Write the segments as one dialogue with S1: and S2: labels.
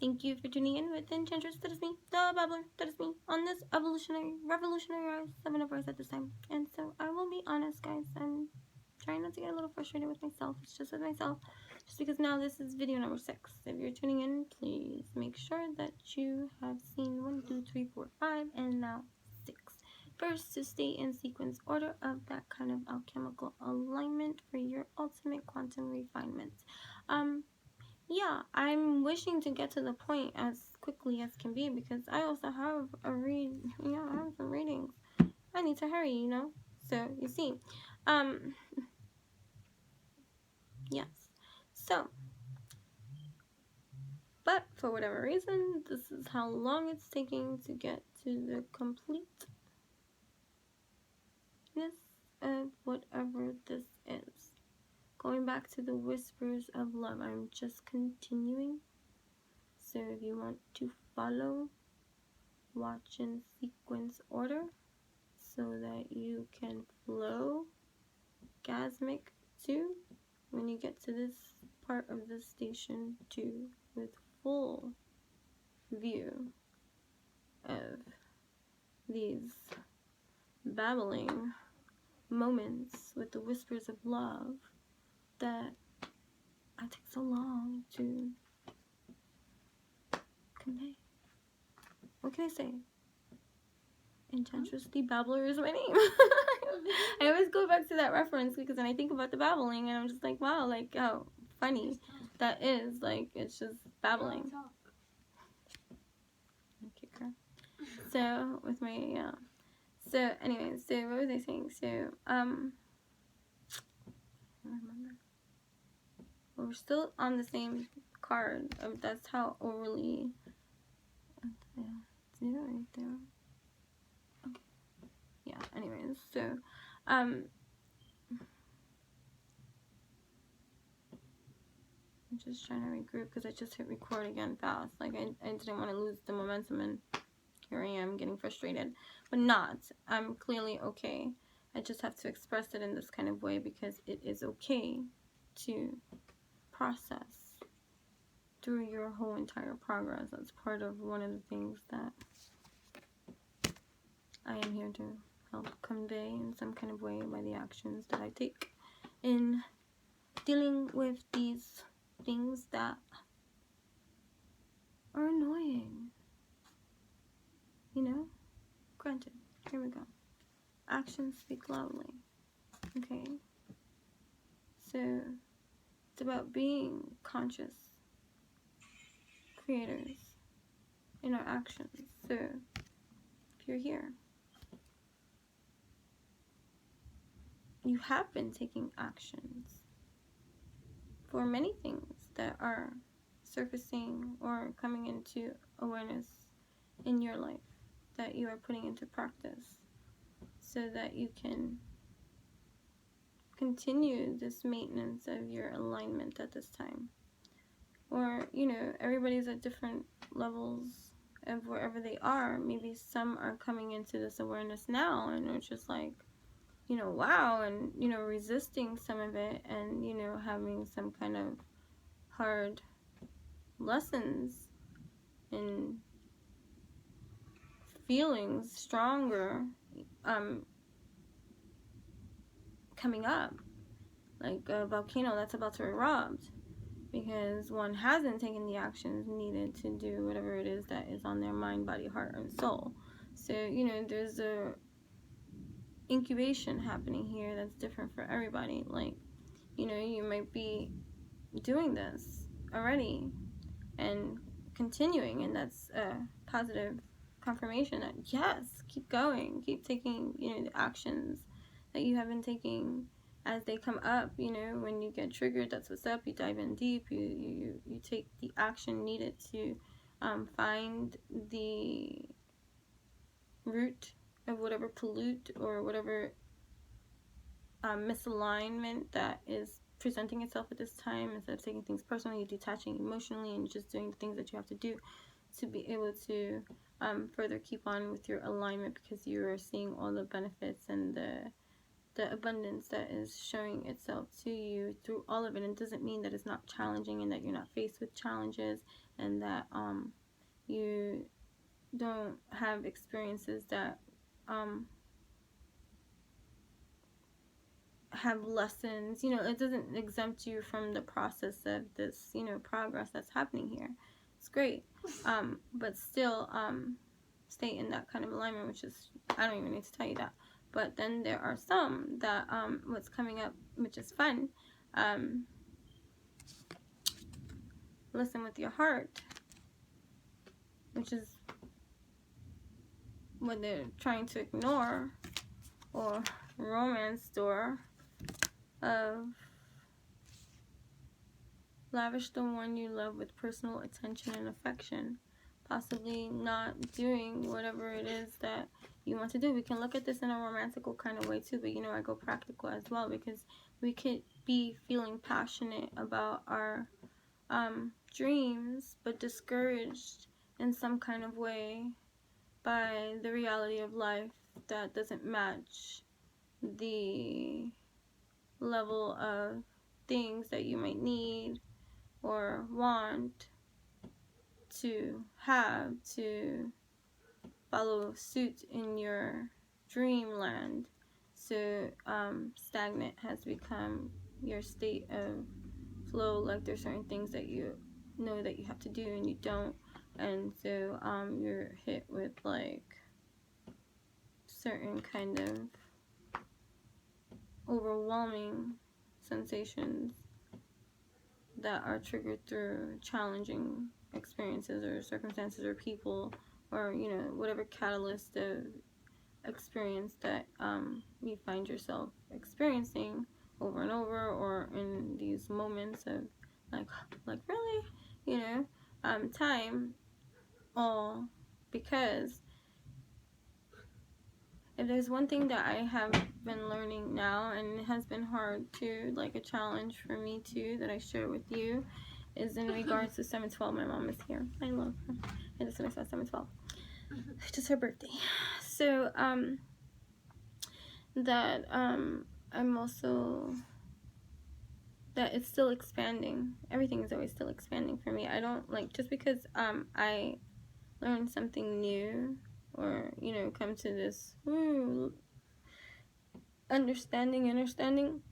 S1: Thank you for tuning in with the Enchantress, that is me, the Babbler, that is me, on this revolutionary 7 of Earth at this time. And so I will be honest, guys, I'm trying not to get a little frustrated with myself. It's just with myself, just because now this is video number 6. If you're tuning in, please make sure that you have seen 1, 2, 3, 4, 5, and now 6. First, to stay in sequence order of that kind of alchemical alignment for your ultimate quantum refinement. Yeah, I'm wishing to get to the point as quickly as can be, because I also have I have some readings. I need to hurry, So, you see, yes. So, but for whatever reason, this is how long it's taking to get to the completeness of whatever this is. Going back to the whispers of love, I'm just continuing. So if you want to follow, watch in sequence order so that you can flow gasmic 2 when you get to this part of the station 2 with full view of these babbling moments with the whispers of love that I take so long to convey. What can I say? Enchantress the Babbler is my name. I always go back to that reference because then I think about the babbling and I'm just like, wow, like how funny that is. Like, it's just babbling. Okay, girl. So with my so anyway, so what was I saying? So I don't remember. Well, we're still on the same card of that's how overly is it right there? Okay. Yeah, anyways, so I'm just trying to regroup because I just hit record again fast. Like I didn't want to lose the momentum, and here I am getting frustrated, but not. I'm clearly okay. I just have to express it in this kind of way because it is okay to process through your whole entire progress. That's part of one of the things that I am here to help convey in some kind of way by the actions that I take in dealing with these things that are annoying. Granted, here we go. Actions speak loudly. Okay? So, it's about being conscious creators in our actions. So, if you're here, you have been taking actions for many things that are surfacing or coming into awareness in your life that you are putting into practice so that you can continue this maintenance of your alignment at this time. Or, everybody's at different levels of wherever they are. Maybe some are coming into this awareness now and it's just like, wow, and, resisting some of it and, having some kind of hard lessons and feelings stronger coming up, like a volcano that's about to erupt because one hasn't taken the actions needed to do whatever it is that is on their mind, body, heart, and soul. So, there's a incubation happening here that's different for everybody. Like, you might be doing this already and continuing, and that's a positive confirmation that yes, keep going, keep taking the actions that you have been taking as they come up. When you get triggered, that's what's up. You dive in deep, you take the action needed to find the root of whatever pollute or whatever misalignment that is presenting itself at this time. Instead of taking things personally, you're detaching emotionally and just doing the things that you have to do to be able to further keep on with your alignment, because you are seeing all the benefits and the the abundance that is showing itself to you through all of it. And it doesn't mean that it's not challenging and that you're not faced with challenges and that you don't have experiences that have lessons. You know, it doesn't exempt you from the process of this, you know, progress that's happening here. It's great. But still stay in that kind of alignment, which is, I don't even need to tell you that. But then there are some that what's coming up, which is fun, listen with your heart, which is what they're trying to ignore or romance door of lavish the one you love with personal attention and affection, possibly not doing whatever it is that you want to do. We can look at this in a romantical kind of way too, but you know, I go practical as well, because we could be feeling passionate about our dreams, but discouraged in some kind of way by the reality of life that doesn't match the level of things that you might need or want to have to follow suit in your dreamland. So stagnant has become your state of flow. Like there's certain things that you know that you have to do and you don't, and so you're hit with like certain kind of overwhelming sensations that are triggered through challenging experiences or circumstances or people, or you know, whatever catalyst of experience that you find yourself experiencing over and over, or in these moments of like really, you know, time, all because if there's one thing that I have been learning now, and it has been hard to, like a challenge for me too, that I share with you, is in regards to 7/12. My mom is here. I love her. I just finished at 7/12. It's just her birthday. So, that, I'm also, that it's still expanding. Everything is always still expanding for me. I don't, like, just because, I learn something new, or, you know, come to this understanding,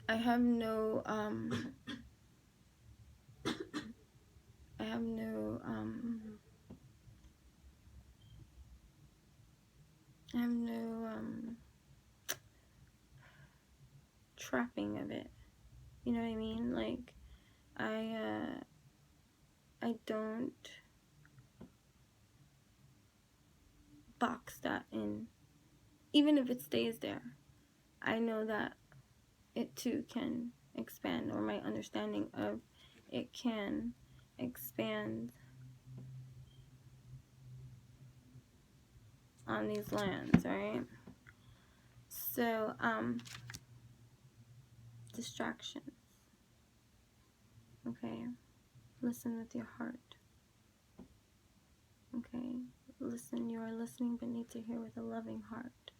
S1: I have no trapping of it. You know what I mean? Like I don't box that in. Even if it stays there, I know that it too can expand, or my understanding of it can expand on these lands, right? So, distractions. Okay? Listen with your heart. Okay? Listen, you are listening, but need to hear with a loving heart.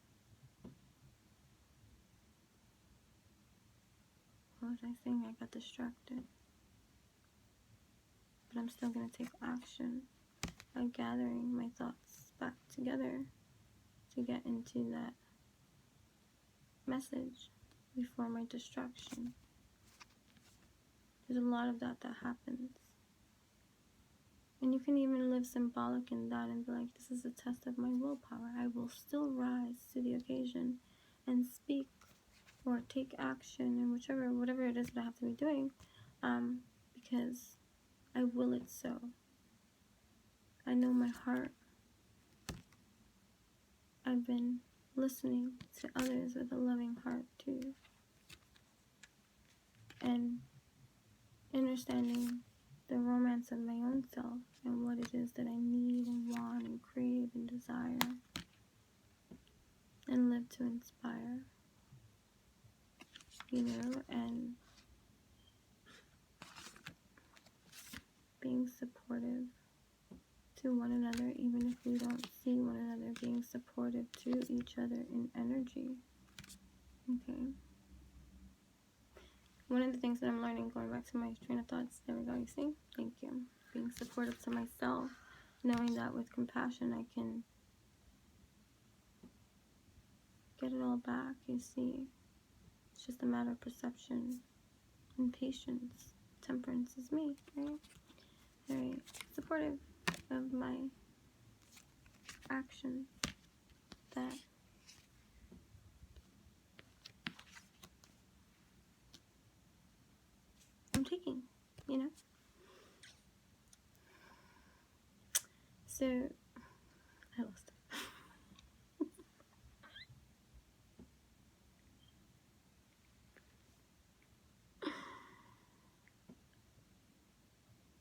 S1: What was I saying? I got distracted. But I'm still going to take action by gathering my thoughts back together to get into that message before my distraction. There's a lot of that happens. And you can even live symbolic in that and be like, this is a test of my willpower. I will still rise to the occasion and speak or take action in whatever it is that I have to be doing, because I will it so. I know my heart. I've been listening to others with a loving heart too, and understanding the romance of my own self and what it is that I need and want and crave and desire, and live to inspire, you know, and being supportive to one another, even if we don't see one another, being supportive to each other in energy, Okay. One of the things that I'm learning, going back to my train of thoughts, there we go, you see? Thank you. Being supportive to myself, knowing that with compassion I can get it all back, you see? It's just a matter of perception and patience. Temperance is me, right? Very supportive of my actions that I'm taking, you know? So, I lost it.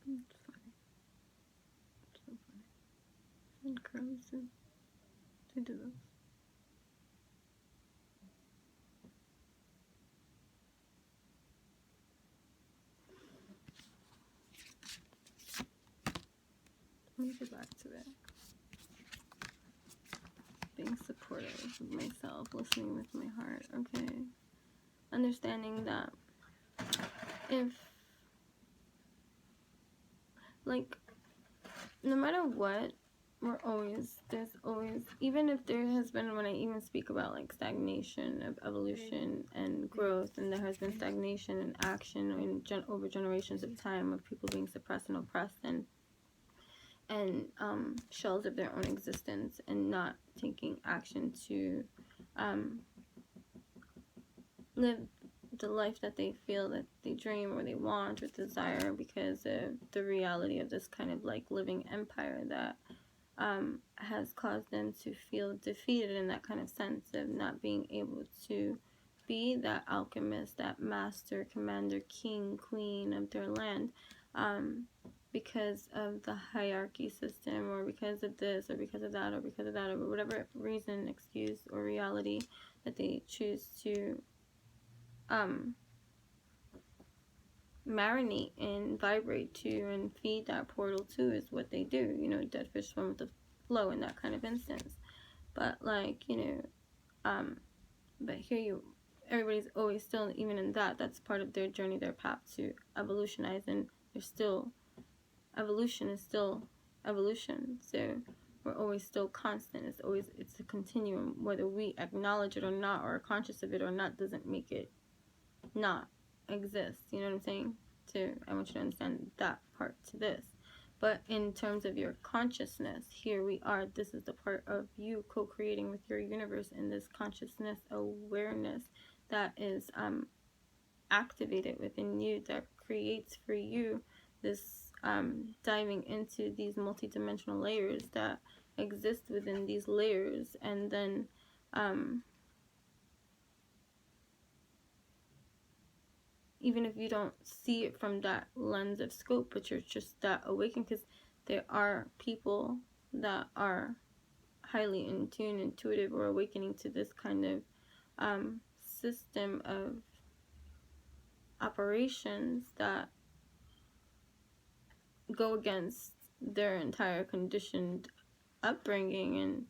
S1: It's funny. It's so funny. And crumbs to do this. Let me get back to it. Being supportive of myself, listening with my heart, okay? Understanding that if, like, no matter what, there's always, even if there has been, when I even speak about, like, stagnation of evolution and growth, and there has been stagnation and action over generations of time of people being suppressed and oppressed and shells of their own existence and not taking action to live the life that they feel that they dream or they want or desire, because of the reality of this kind of like living empire that has caused them to feel defeated in that kind of sense of not being able to be that alchemist, that master, commander, king, queen of their land, because of the hierarchy system, or because of this, or because of that, or because of that, or whatever reason, excuse, or reality that they choose to marinate and vibrate to and feed that portal to, is what they do. You know, dead fish swim with the flow in that kind of instance. But like, you know, but here everybody's always still, even in that's part of their journey, their path to evolutionize, and they're still, evolution is still evolution. So we're always still constant. It's a continuum. Whether we acknowledge it or not, or are conscious of it or not, doesn't make it not exist. You know what I'm saying? I want you to understand that part to this. But in terms of your consciousness, here we are. This is the part of you co-creating with your universe in this consciousness awareness that is activated within you, that creates for you this diving into these multidimensional layers that exist within these layers, and then even if you don't see it from that lens of scope, but you're just that awakened, because there are people that are highly in tune, intuitive, or awakening to this kind of system of operations that go against their entire conditioned upbringing and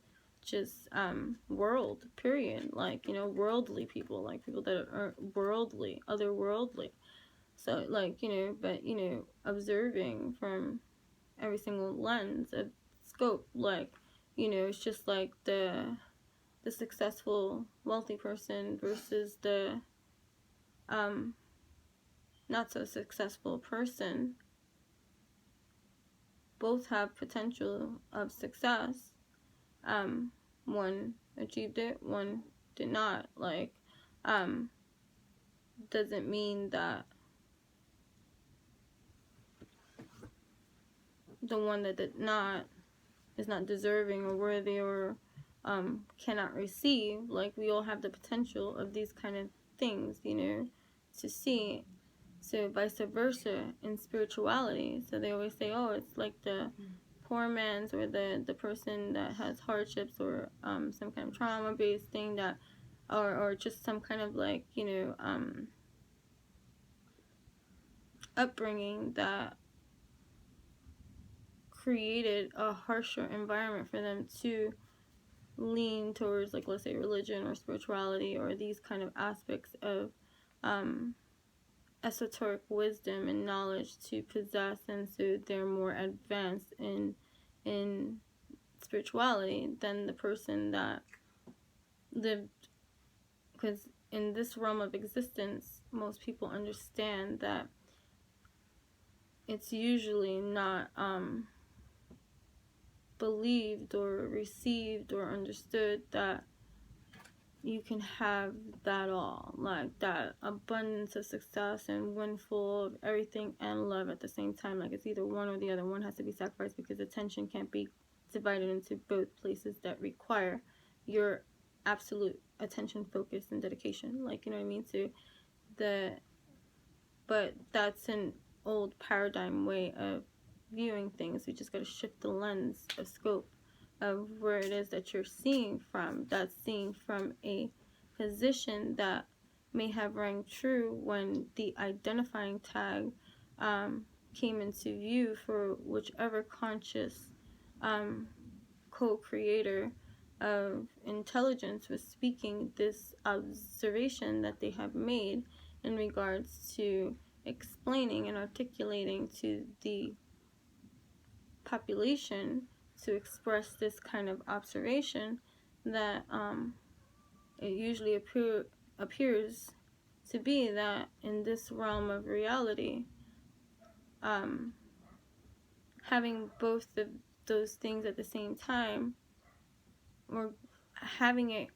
S1: just world, period. Like, you know, worldly people, like people that are worldly, otherworldly. So like, you know, but you know, observing from every single lens of scope, like, you know, it's just like the successful wealthy person versus the not so successful person. Both have potential of success. One achieved it, one did not. Like, doesn't mean that the one that did not is not deserving or worthy, or cannot receive. Like, we all have the potential of these kind of things, you know, to see. So vice versa in spirituality. So they always say, oh, it's like the poor man's, or the person that has hardships, or some kind of trauma based thing, that or just some kind of like, you know, upbringing that created a harsher environment for them to lean towards, like, let's say religion or spirituality or these kind of aspects of esoteric wisdom and knowledge to possess, and so they're more advanced in spirituality than the person that lived, because in this realm of existence, most people understand that it's usually not believed or received or understood that you can have that all, like that abundance of success and windfall of everything and love at the same time. Like, it's either one or the other. One has to be sacrificed because attention can't be divided into both places that require your absolute attention, focus, and dedication. Like, you know what I mean? So but that's an old paradigm way of viewing things. We just got to shift the lens of scope of where it is that you're seeing from. That's seeing from a position that may have rang true when the identifying tag came into view for whichever conscious co-creator of intelligence was speaking this observation that they have made in regards to explaining and articulating to the population to express this kind of observation that it usually appears to be that in this realm of reality, having both of those things at the same time, or having it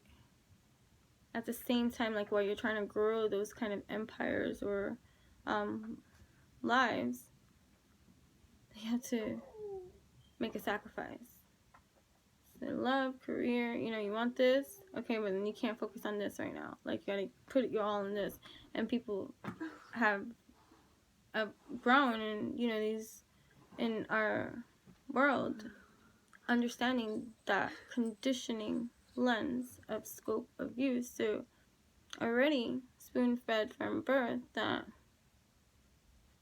S1: at the same time, like while you're trying to grow those kind of empires or lives, you have to make a sacrifice. So love, career, you want this, okay, but then you can't focus on this right now. Like, you gotta put your all in this. And people have grown in these in our world, understanding that conditioning lens of scope of use. So already spoon-fed from birth that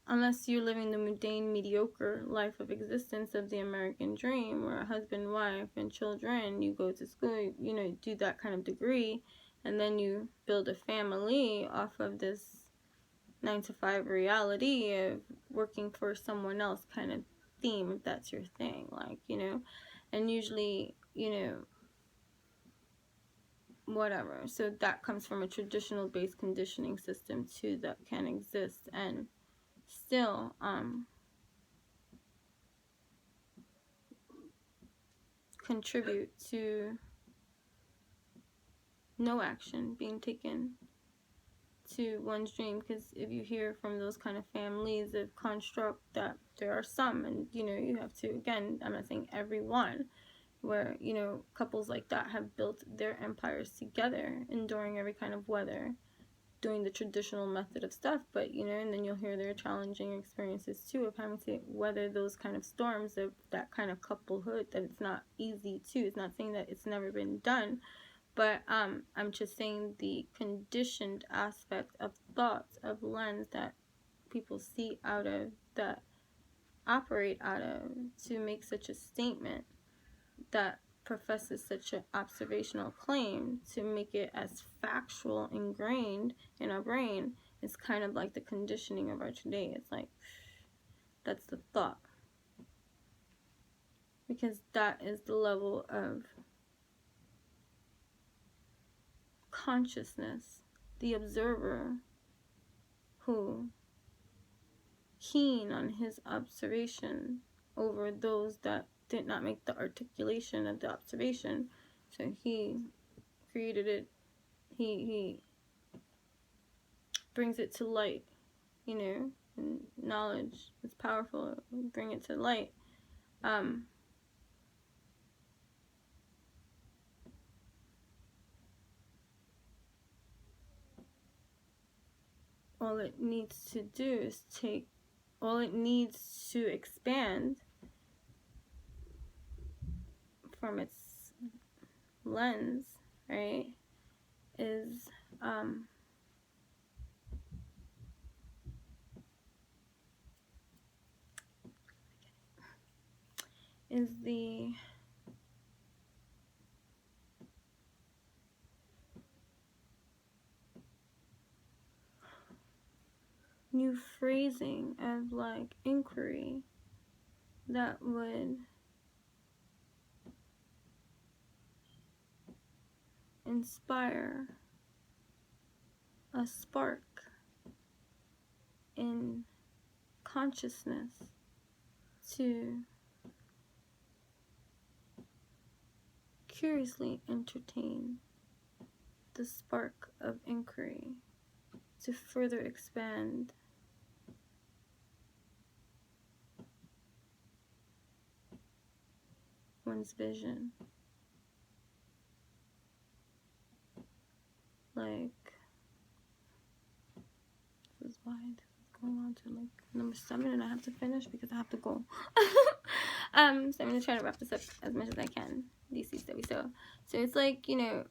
S1: unless you're living the mundane, mediocre life of existence of the American dream, where a husband, wife, and children, you go to school, do that kind of degree, and then you build a family off of this 9-to-5 reality of working for someone else kind of theme, if that's your thing, and usually, whatever. So that comes from a traditional based conditioning system too that can exist and still contribute to no action being taken to one's dream. Because if you hear from those kind of families of construct, that there are some, and you have to, again, I'm not saying everyone, where couples like that have built their empires together, enduring every kind of weather, doing the traditional method of stuff, but and then you'll hear their challenging experiences too of having to weather those kind of storms of that kind of couplehood, that it's not easy too. It's not saying that it's never been done, but I'm just saying the conditioned aspect of thoughts, of lens that people see out of, that operate out of, to make such a statement that professes such an observational claim, to make it as factual, ingrained in our brain, is kind of like the conditioning of our today. It's like, that's the thought, because that is the level of consciousness, the observer who keen on his observation over those that did not make the articulation of the observation. So he created it, he brings it to light, and knowledge is powerful. Bring it to light. All it needs to do is all it needs to expand from its lens, right, is the new phrasing of like inquiry that would inspire a spark in consciousness to curiously entertain the spark of inquiry, to further expand one's vision. Like, this is why this is going on to like number 7 and I have to finish because I have to go. So I'm gonna try to wrap this up as much as I can. DC study. So it's like, you know,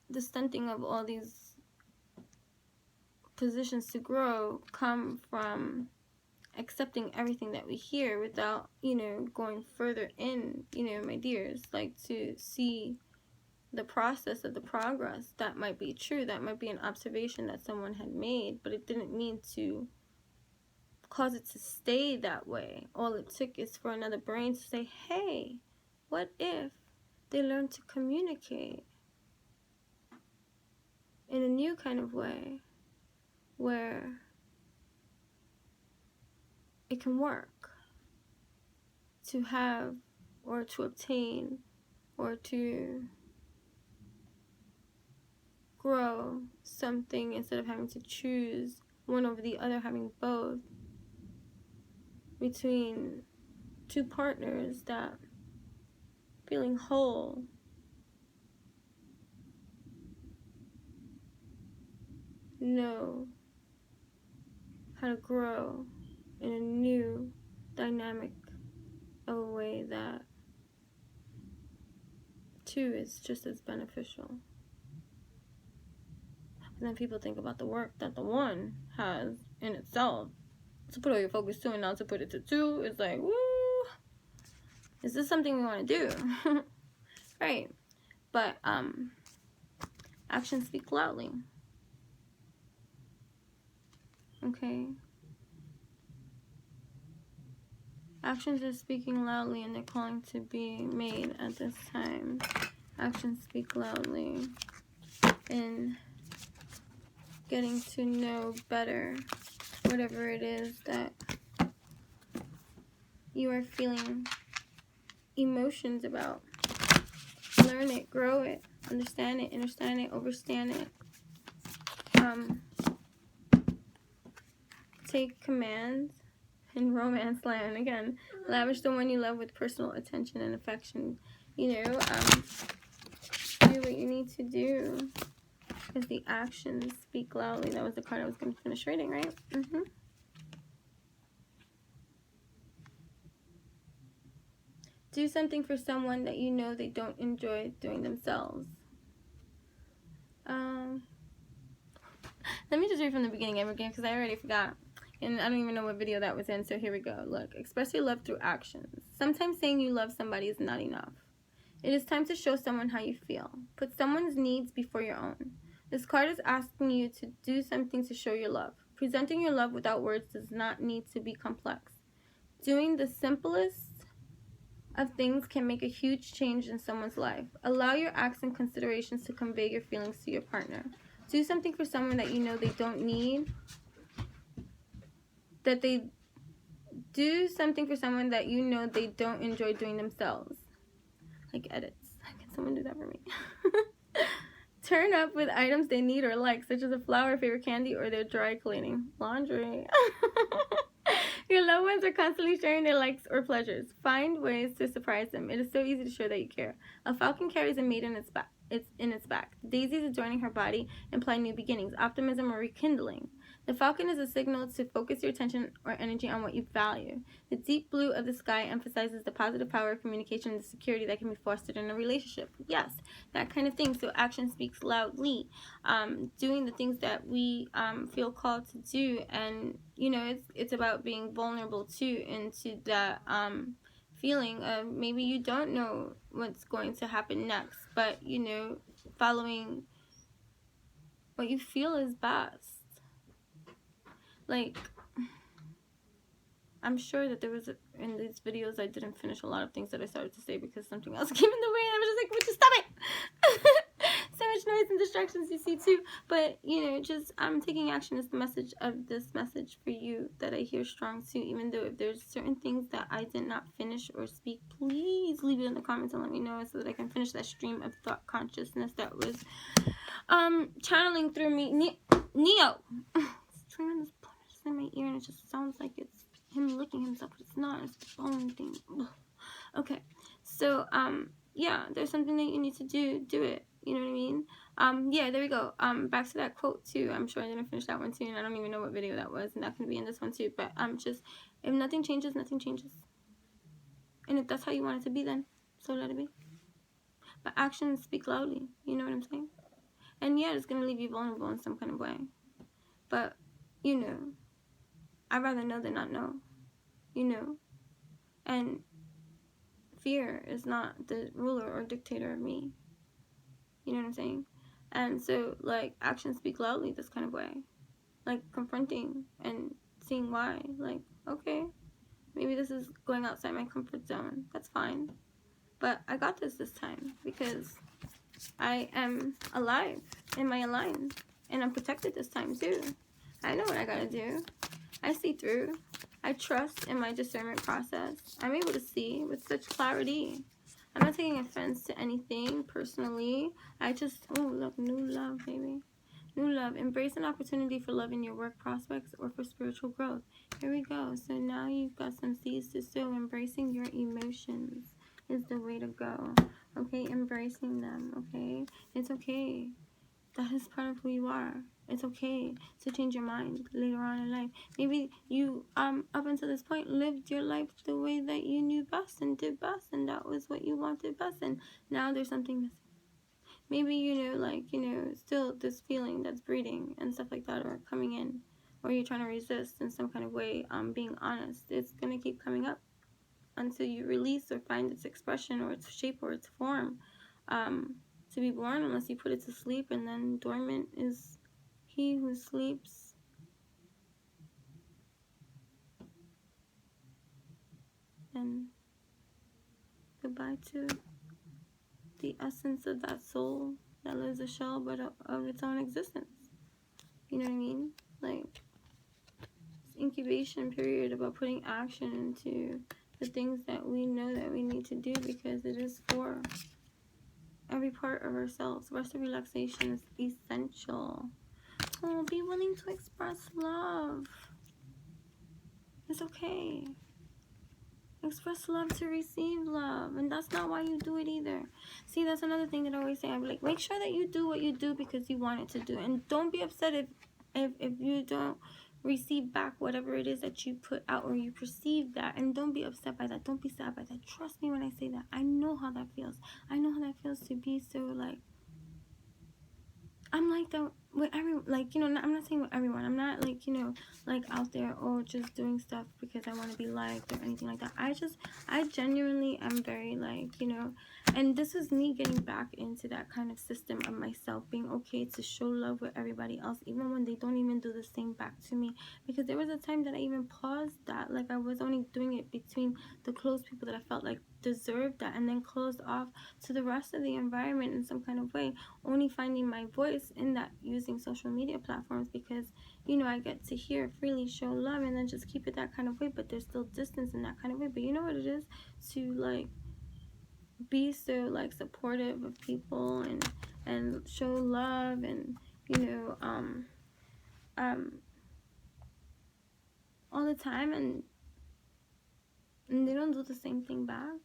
S1: the stunting of all these positions to grow come from accepting everything that we hear without, you know, going further in, you know, my dears, like to see the process of the progress. That might be true, that might be an observation that someone had made, but it didn't mean to cause it to stay that way. All it took is for another brain to say, hey, what if they learn to communicate in a new kind of way where it can work to have or to obtain or to grow something instead of having to choose one over the other, having both between two partners that feeling whole know how to grow in a new dynamic of a way that two is just as beneficial. And then people think about the work that the one has in itself to put all your focus to and not to put it to two. It's like, woo, is this something we want to do? Right. But actions speak loudly. Okay. Actions are speaking loudly and they're calling to be made at this time. Actions speak loudly in getting to know better whatever it is that you are feeling emotions about. Learn it, grow it, understand it, overstand it. Take command in romance land. Again, lavish the one you love with personal attention and affection. You know, do what you need to do because the actions speak loudly. That was the card I was going to finish reading, right? Do something for someone that you know they don't enjoy doing themselves. Let me just read from the beginning again because I already forgot. And I don't even know what video that was in, so here we go. Look, express your love through actions. Sometimes saying you love somebody is not enough. It is time to show someone how you feel. Put someone's needs before your own. This card is asking you to do something to show your love. Presenting your love without words does not need to be complex. Doing the simplest of things can make a huge change in someone's life. Allow your acts and considerations to convey your feelings to your partner. Do something for someone that you know they don't need. Do something for someone that you know they don't enjoy doing themselves. Like edits. Can someone do that for me? Turn up with items they need or like, such as a flower, favorite candy, or their dry cleaning. Laundry. Your loved ones are constantly sharing their likes or pleasures. Find ways to surprise them. It is so easy to show that you care. A falcon carries a mate in its back. Daisies adorning her body imply new beginnings, optimism, or rekindling. The falcon is a signal to focus your attention or energy on what you value. The deep blue of the sky emphasizes the positive power of communication and the security that can be fostered in a relationship. Yes, that kind of thing. So action speaks loudly. Doing the things that we feel called to do, and you know, it's about being vulnerable too into that feeling of maybe you don't know what's going to happen next, but you know, following what you feel is best. like, I'm sure that there was in these videos I didn't finish a lot of things that I started to say because something else came in the way, and I was just like, would you stop it? So much noise and distractions, you see, too. But, you know, just taking action is the message of this message for you that I hear strong too. Even though if there's certain things that I did not finish or speak, please leave it in the comments and let me know so that I can finish that stream of thought consciousness that was channeling through me. Neo! It's trying this in my ear and it just sounds like it's him licking himself, but it's not. It's the phone thing. Ugh. Okay, so yeah, there's something that you need to do it. You know what I mean? Yeah, there we go. Back to that quote too. I'm sure I didn't finish that one too, and I don't even know what video that was, and that can be in this one too. But just if nothing changes, nothing changes. And if that's how you want it to be, then so let it be. But actions speak loudly. You know what I'm saying? And yeah, it's gonna leave you vulnerable in some kind of way. But you know, I'd rather know than not know. You know, and fear is not the ruler or dictator of me. You know what I'm saying? And so, like, actions speak loudly this kind of way. Like, confronting and seeing why. Like, okay, maybe this is going outside my comfort zone. That's fine. But I got this time because I am alive in my align. And I'm protected this time, too. I know what I gotta do. I see through. I trust in my discernment process. I'm able to see with such clarity. I'm not taking offense to anything personally. I just, oh, look, new love, baby. New love. Embrace an opportunity for love in your work prospects or for spiritual growth. Here we go. So now you've got some seeds to sow. Embracing your emotions is the way to go. Okay, embracing them, okay? It's okay. That is part of who you are. It's okay to change your mind later on in life. Maybe you, up until this point, lived your life the way that you knew best and did best, and that was what you wanted best, and now there's something missing. Maybe, you know, like, you know, still this feeling that's breeding and stuff like that are coming in, or you're trying to resist in some kind of way, being honest. It's going to keep coming up until you release or find its expression or its shape or its form. To be born unless you put it to sleep, and then dormant is he who sleeps. And goodbye to the essence of that soul that lives a shell but of its own existence. You know what I mean? Like, this incubation period about putting action into the things that we know that we need to do because it is for every part of ourselves. Rest and relaxation is essential. Oh, be willing to express love. It's okay. Express love to receive love. And that's not why you do it either. See, that's another thing that I always say. I'm like, make sure that you do what you do because you want it to do. And don't be upset if you don't receive back whatever it is that you put out or you perceive that. And don't be upset by that. Don't be sad by that. Trust me when I say that. I know how that feels. I know how that feels to be so, like, I'm like that with everyone, like, you know, I'm not saying with everyone. I'm not, like, you know, like, out there, oh, just doing stuff because I want to be liked or anything like that. I genuinely am very, like, you know, and this is me getting back into that kind of system of myself, being okay to show love with everybody else, even when they don't even do the same back to me, because there was a time that I even paused that, like, I was only doing it between the close people that I felt like deserved that, and then closed off to the rest of the environment in some kind of way, only finding my voice in that using social media platforms because, you know, I get to hear freely show love and then just keep it that kind of way, but there's still distance in that kind of way. But you know what it is to, like, be so, like, supportive of people and show love and, you know, all the time, and they don't do the same thing back.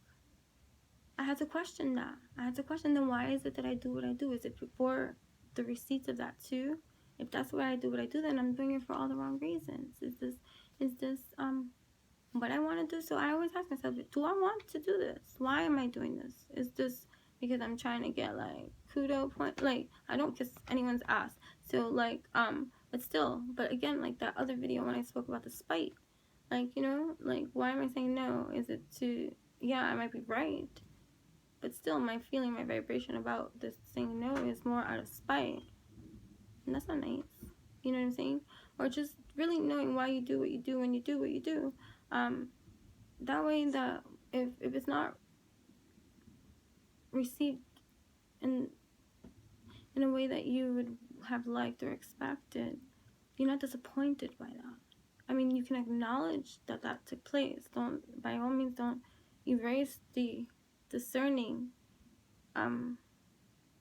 S1: I had to question that. I had to question, then why is it that I do what I do? Is it for the receipts of that too? If that's why I do what I do, then I'm doing it for all the wrong reasons. Is this what I want to do? So I always ask myself, do I want to do this? Why am I doing this? Is this because I'm trying to get, like, kudo point? Like, I don't kiss anyone's ass. So, like, but still, but again, like that other video when I spoke about the spite, like, you know, like, why am I saying no? Is it to, yeah, I might be right, but still, my feeling, my vibration about this saying no is more out of spite. And that's not nice. You know what I'm saying? or just really knowing why you do what you do when you do what you do. That way that if it's not received in a way that you would have liked or expected, you're not disappointed by that. I mean, you can acknowledge that that took place. Don't, by all means, don't erase the discerning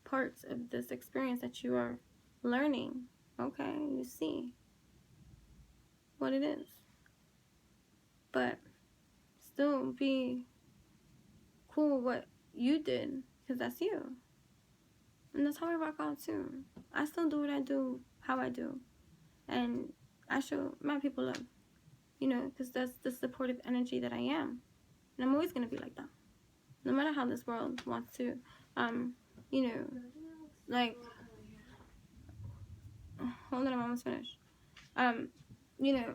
S1: parts of this experience that you are learning. Okay, you see what it is, but still be cool with what you did, because that's you, and that's how I rock out too. I still do what I do, how I do, and I show my people love, you know, because that's the supportive energy that I am, and I'm always gonna be like that, no matter how this world wants to, you know, like, hold on, I'm almost finished. You know,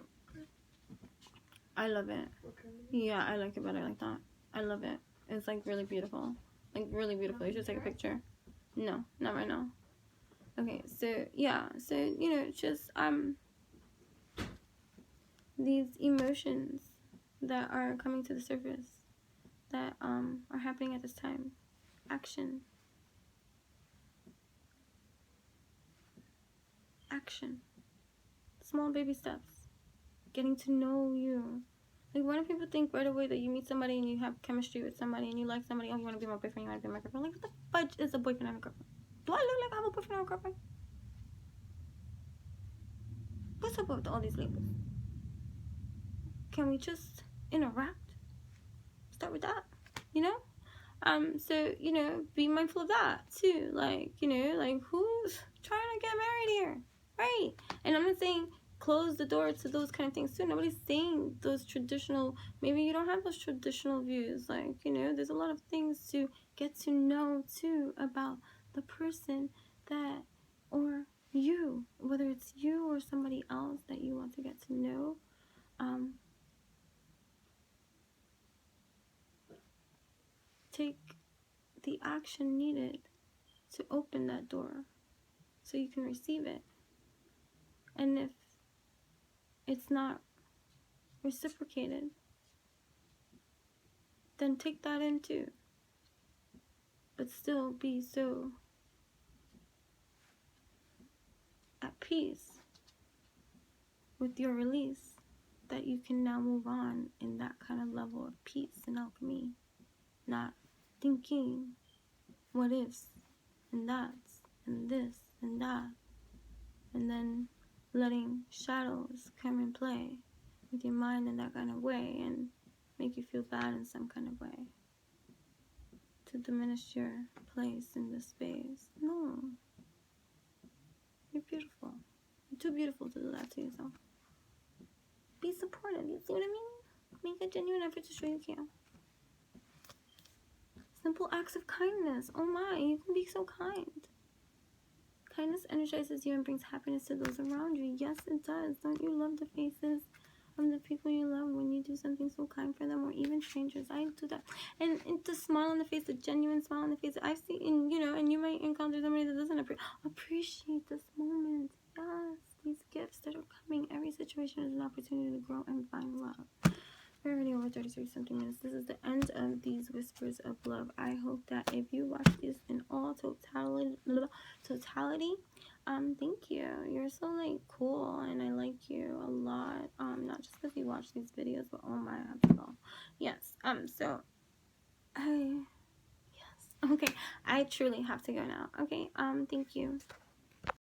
S1: I love it. Yeah, I like it better like that. I love it. It's like really beautiful. Like really beautiful. You should take a picture. No, not right now. Okay, so yeah, so you know, just these emotions that are coming to the surface that are happening at this time. Action. Action. Small baby steps. Getting to know you. Like, why do people think right away that you meet somebody and you have chemistry with somebody and you like somebody, oh, you want to be my boyfriend, you want to be my girlfriend? Like, what the fudge is a boyfriend and a girlfriend? Do I look like I have a boyfriend or a girlfriend? What's up with all these labels? Can we just interact? Start with that, you know? So, you know, be mindful of that too. Like, you know, like, who's trying to get married here? Right? And I'm not saying close the door to those kind of things too. Nobody's saying those traditional, maybe you don't have those traditional views. Like, you know, there's a lot of things to get to know too about the person that, or you, whether it's you or somebody else that you want to get to know. Take the action needed to open that door so you can receive it. And if it's not reciprocated, then take that in too. But still be so at peace with your release that you can now move on in that kind of level of peace and alchemy. Not thinking what ifs and that's and this and that, and then letting shadows come and play with your mind in that kind of way and make you feel bad in some kind of way to diminish your place in this space. No, you're beautiful. You're too beautiful to do that to yourself. Be supportive, you see what I mean? Make a genuine effort to show you care. Simple acts of kindness. Oh my, you can be so kind. Kindness energizes you and brings happiness to those around you. Yes, it does. Don't you love the faces of the people you love when you do something so kind for them, or even strangers? I do that. And the smile on the face, the genuine smile on the face. I've seen, you know, and you might encounter somebody that doesn't appreciate this moment. Yes, these gifts that are coming. Every situation is an opportunity to grow and find love. We're already over 33 something minutes. This is the end of these whispers of love. I hope that if you watch this in all totality, thank you. You're so like cool, and I like you a lot. Not just because you watch these videos, but oh my, I have to go. Yes. So yes. Okay. I truly have to go now. Okay. Thank you.